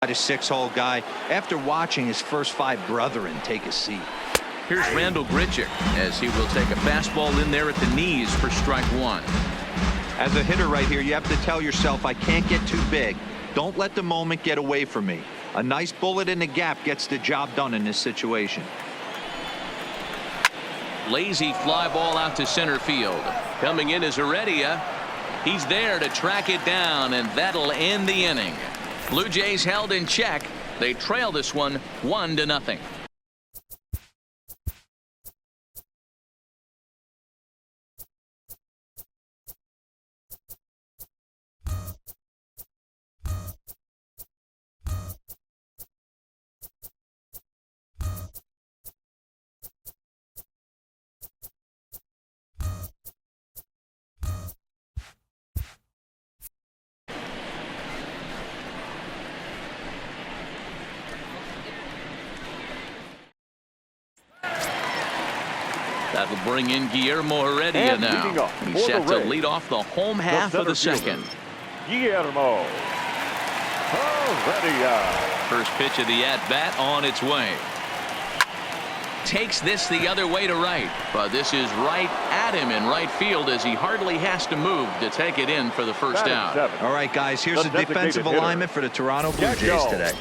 A six-hole guy after watching his first five brethren take a seat. Here's Randall Grichuk as he will take a fastball in there at the knees for strike one. As a hitter right here, you have to tell yourself, I can't get too big. Don't let the moment get away from me. A nice bullet in the gap gets the job done in this situation. Lazy fly ball out to center field. Coming in is Heredia. He's there to track it down, and that'll end the inning. Blue Jays held in check. They trail this one 1-0. That'll bring in Guillermo Heredia now. He's set to lead off the home half of the second. Guillermo Heredia. First pitch of the at-bat on its way. Takes this the other way to right, but this is right at him in right field as he hardly has to move to take it in for the first out. All right, guys, here's the defensive alignment for the Toronto Blue Jays today.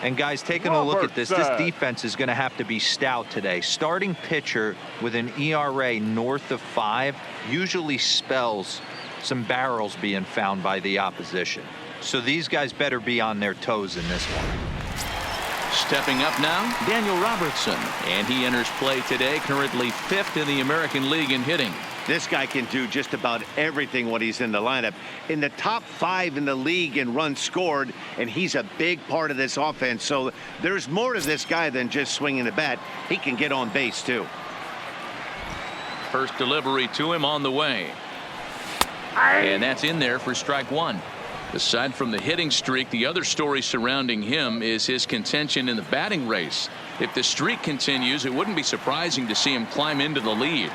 And guys, taking a look at this defense is going to have to be stout today. Starting pitcher with an ERA north of 5 usually spells some barrels being found by the opposition. So these guys better be on their toes in this one. Stepping up now, Daniel Robertson, and he enters play today, currently 5th in the American League in hitting. This guy can do just about everything when he's in the lineup. In the top 5 in the league in runs scored, and he's a big part of this offense. So there's more to this guy than just swinging the bat. He can get on base too. First delivery to him on the way. And that's in there for strike one. Aside from the hitting streak, the other story surrounding him is his contention in the batting race. If the streak continues, it wouldn't be surprising to see him climb into the lead.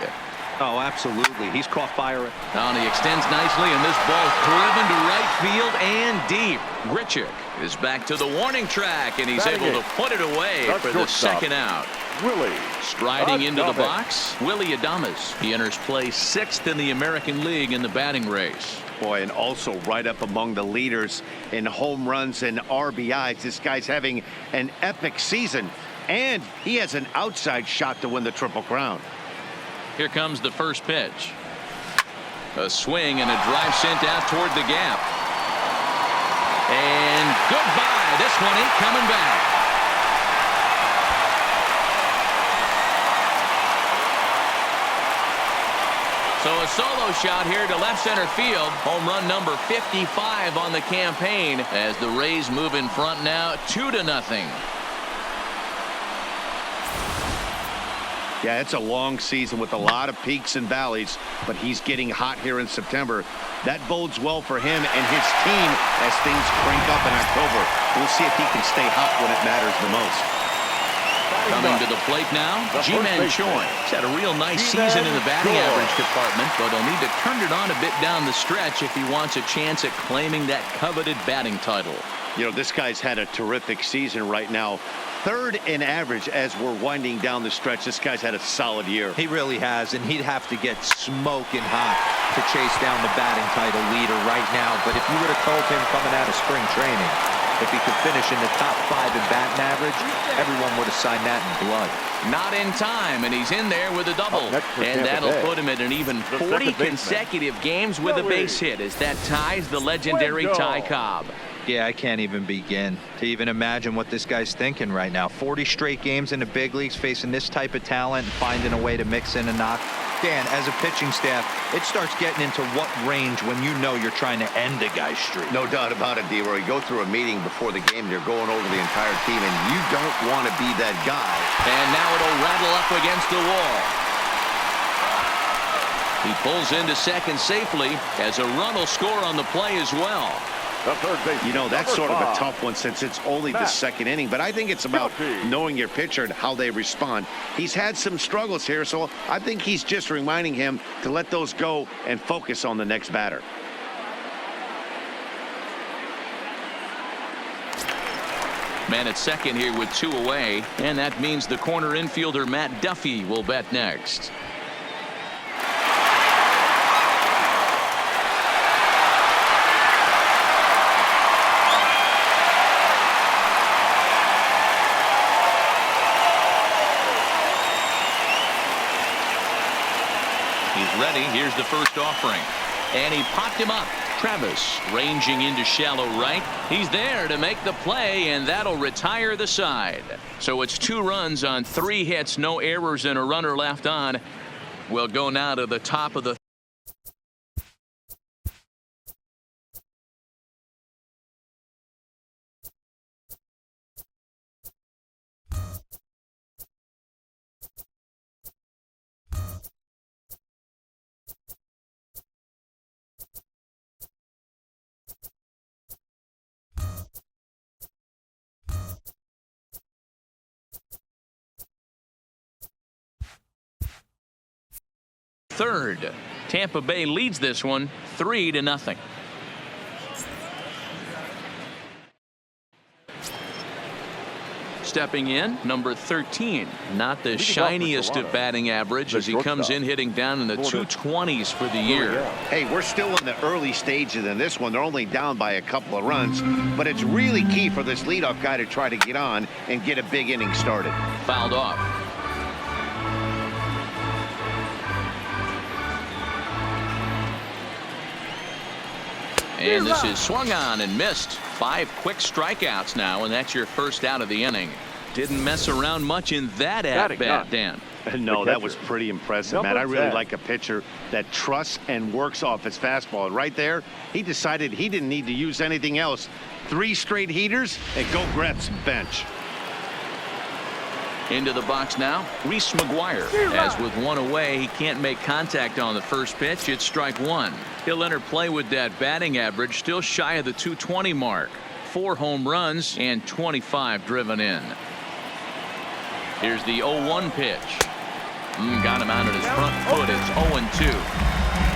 Oh, absolutely. He's caught fire. Now he extends nicely, and this ball driven to right field and deep. Grichuk is back to the warning track, and he's able to put it away for the second out. Willie striding into the box, Willie Adames. He enters play 6th in the American League in the batting race. Boy, and also right up among the leaders in home runs and RBIs. This guy's having an epic season, and he has an outside shot to win the Triple Crown. Here comes the first pitch. A swing and a drive sent out toward the gap. And goodbye. This one ain't coming back. So a solo shot here to left center field. Home run number 55 on the campaign as the Rays move in front now 2-0. Yeah, it's a long season with a lot of peaks and valleys, but he's getting hot here in September. That bodes well for him and his team as things crank up in October. We'll see if he can stay hot when it matters the most. Coming to the plate now, Ji-Man Choi. He's had a real nice season in the batting average department, but he'll need to turn it on a bit down the stretch if he wants a chance at claiming that coveted batting title. You know, this guy's had a terrific season right now. 3rd in average as we're winding down the stretch. This guy's had a solid year. He really has, and he'd have to get smoking hot to chase down the batting title leader right now. But if you would have told him coming out of spring training if he could finish in the top 5 in batting average, everyone would have signed that in blood. Not in time, and he's in there with a double. And that'll put him at an even 40 consecutive games with a base hit as that ties the legendary Ty Cobb. Yeah, I can't even begin to even imagine what this guy's thinking right now. 40 straight games in the big leagues facing this type of talent and finding a way to mix in a knock. Dan, as a pitching staff, it starts getting into what range when you know you're trying to end a guy's streak. No doubt about it, D-Roy. You go through a meeting before the game, you're going over the entire team, and you don't want to be that guy. And now it'll rattle up against the wall. He pulls into second safely as a run will score on the play as well. You know, that's sort of a tough one since it's only the second inning, but I think it's about knowing your pitcher and how they respond. He's had some struggles here, so I think he's just reminding him to let those go and focus on the next batter. Man at second here with 2 away, and that means the corner infielder Matt Duffy will bat next. He's ready. Here's the first offering. And he popped him up. Travis ranging into shallow right. He's there to make the play, and that'll retire the side. So it's 2 runs on 3 hits, no errors, and a runner left on. We'll go now to the top of the third. Tampa Bay leads this one 3-0. Stepping in, number 13. Not the shiniest of batting average as he comes in hitting down in the 220s for the year. Hey, we're still in the early stages in this one. They're only down by a couple of runs, but it's really key for this leadoff guy to try to get on and get a big inning started. Fouled off. And this is swung on and missed. 5 quick strikeouts now, and that's your first out of the inning. Didn't mess around much in that at-bat, Dan. No, that was pretty impressive, Matt. I really like a pitcher that trusts and works off his fastball. And right there, he decided he didn't need to use anything else. 3 straight heaters and go grab some bench. Into the box now, Reese McGuire. As with 1 away, he can't make contact on the first pitch. It's strike 1. He'll enter play with that batting average, still shy of the 220 mark. 4 home runs and 25 driven in. Here's the 0-1 pitch. Got him out on his front foot. It's 0-2.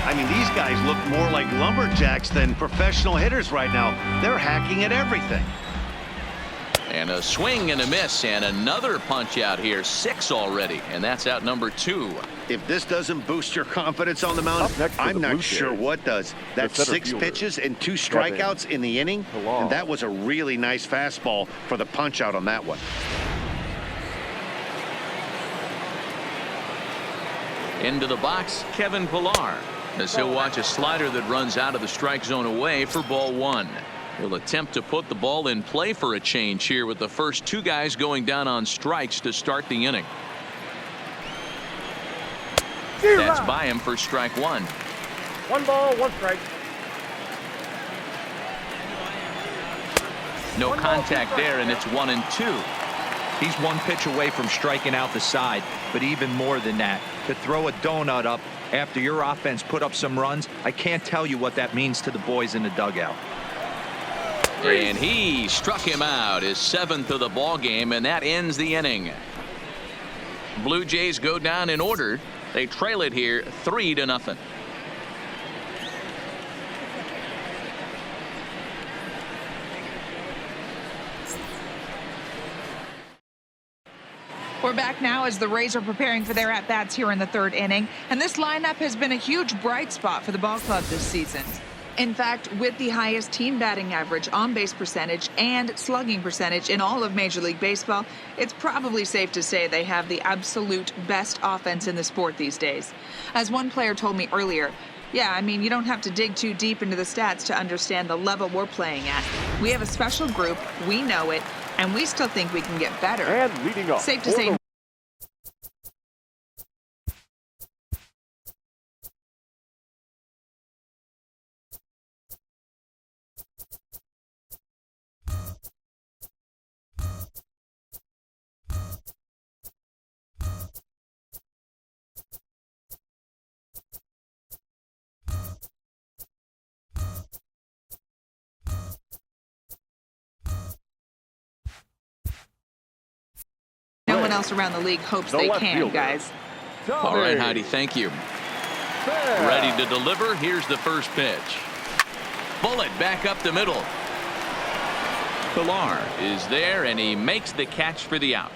I mean, these guys look more like lumberjacks than professional hitters right now. They're hacking at everything. And a swing and a miss, and another punch out here. 6 already, and that's out number 2. If this doesn't boost your confidence on the mound, I'm not sure what does. That's 6 pitches and 2 strikeouts in the inning, and that was a really nice fastball for the punch out on that one. Into the box, Kevin Pillar, as he'll watch a slider that runs out of the strike zone away for ball 1. He'll attempt to put the ball in play for a change here with the first 2 guys going down on strikes to start the inning. That's by him for strike 1. 1 ball, 1 strike. No contact there, and it's 1-2. He's 1 pitch away from striking out the side, but even more than that, to throw a donut up after your offense put up some runs, I can't tell you what that means to the boys in the dugout. And he struck him out, his 7th of the ball game, and that ends the inning. Blue Jays go down in order. They trail it here 3-0. We're back now as the Rays are preparing for their at-bats here in the 3rd inning, and this lineup has been a huge bright spot for the ball club this season. In fact, with the highest team batting average, on-base percentage, and slugging percentage in all of Major League Baseball, it's probably safe to say they have the absolute best offense in the sport these days. As one player told me earlier, yeah, I mean, you don't have to dig too deep into the stats to understand the level we're playing at. We have a special group, we know it, and we still think we can get better. And leading off. Safe to say. No one else around the league hopes they can, guys. All right, Heidi, thank you. Ready to deliver. Here's the first pitch. Bullet back up the middle. Pilar is there, and he makes the catch for the out.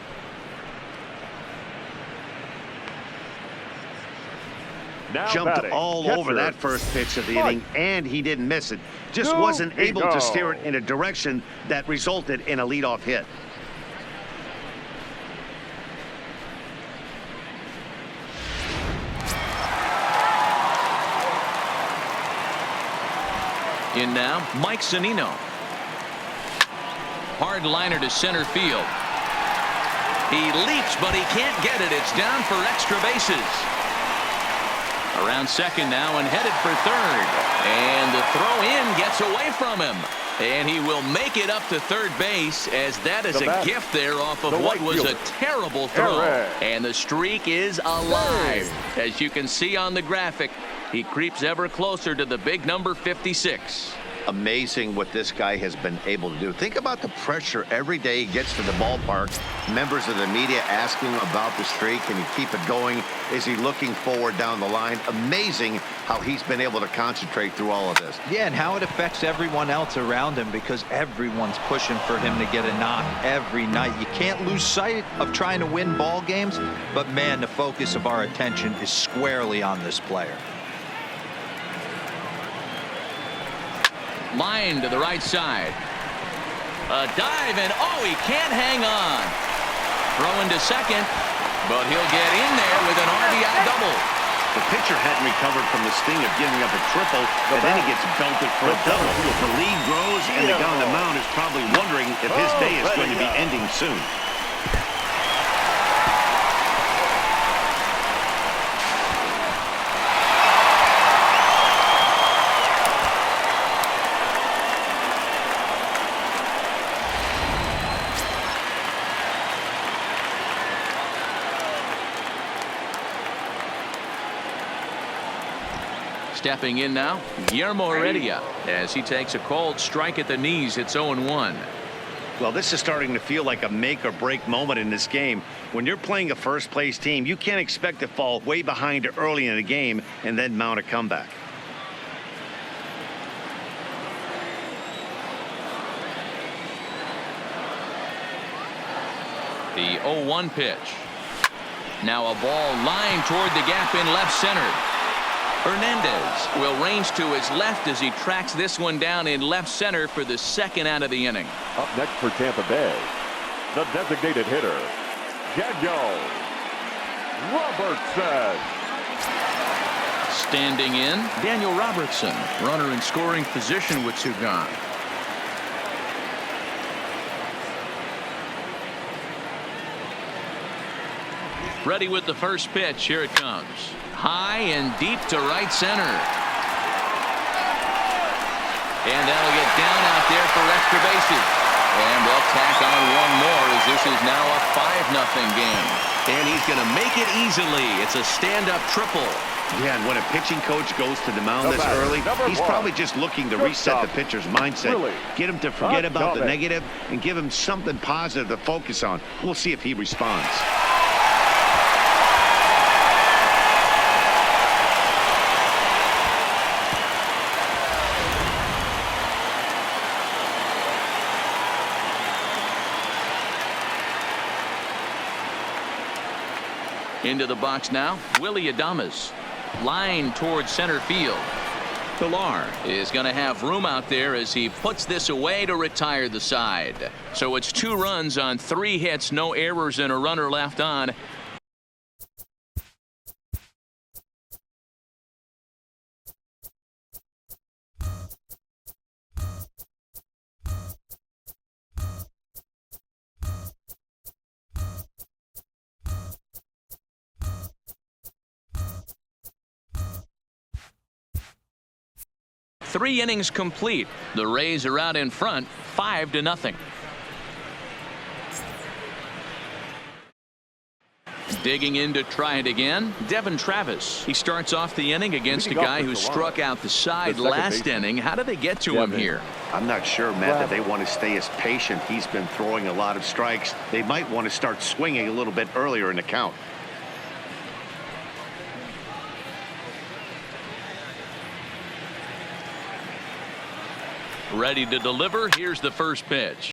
Jumped all over that first pitch of the inning, and he didn't miss it. Just wasn't able to steer it in a direction that resulted in a leadoff hit. In now, Mike Zunino. Hard liner to center field. He leaps, but he can't get it. It's down for extra bases. Around second now and headed for third. And the throw in gets away from him. And he will make it up to third base, as that is a gift there off of what was a terrible throw. And the streak is alive. As you can see on the graphic, he creeps ever closer to the big number 56. Amazing what this guy has been able to do. Think about the pressure every day he gets to the ballpark. Members of the media asking him about the streak. Can he keep it going? Is he looking forward down the line? Amazing how he's been able to concentrate through all of this. Yeah, and how it affects everyone else around him, because everyone's pushing for him to get a knock every night. You can't lose sight of trying to win ball games, but man, the focus of our attention is squarely on this player. Line to the right side. A dive, and oh, he can't hang on. Throwing to second, but he'll get in there with an RBI double. The pitcher hadn't recovered from the sting of giving up a triple, and then he gets belted for a double. The lead grows, and the guy on the mound is probably wondering if his day is going to be ending soon. Stepping in now, Guillermo Heredia, as he takes a cold strike at the knees. It's 0-1. Well, this is starting to feel like a make or break moment in this game. When you're playing a first place team, you can't expect to fall way behind early in the game and then mount a comeback. The 0-1 pitch. Now a ball lined toward the gap in left center. Hernandez will range to his left as he tracks this one down in left center for the second out of the inning. Up next for Tampa Bay, the designated hitter, Daniel Robertson. Standing in, Daniel Robertson, runner in scoring position with two gone. Ready with the first pitch. Here it comes. High and deep to right center. And that'll get down out there for extra bases. And they'll tack on one more, as this is now a 5-0 game. And he's going to make it easily. It's a stand-up triple. Yeah, and when a pitching coach goes to the mound this early, he's probably just looking to reset the pitcher's mindset, get him to forget about the negative, and give him something positive to focus on. We'll see if he responds. Into the box now, Willie Adames. Line towards center field. Pilar is going to have room out there as he puts this away to retire the side. So it's 2 runs on 3 hits, no errors, and a runner left on. Three innings complete. The Rays are out in front, 5-0. Digging in to try it again, Devin Travis. He starts off the inning against a guy who struck out the side last inning. How do they get to him here? I'm not sure, Matt, that they want to stay as patient. He's been throwing a lot of strikes. They might want to start swinging a little bit earlier in the count. Ready to deliver. Here's the first pitch.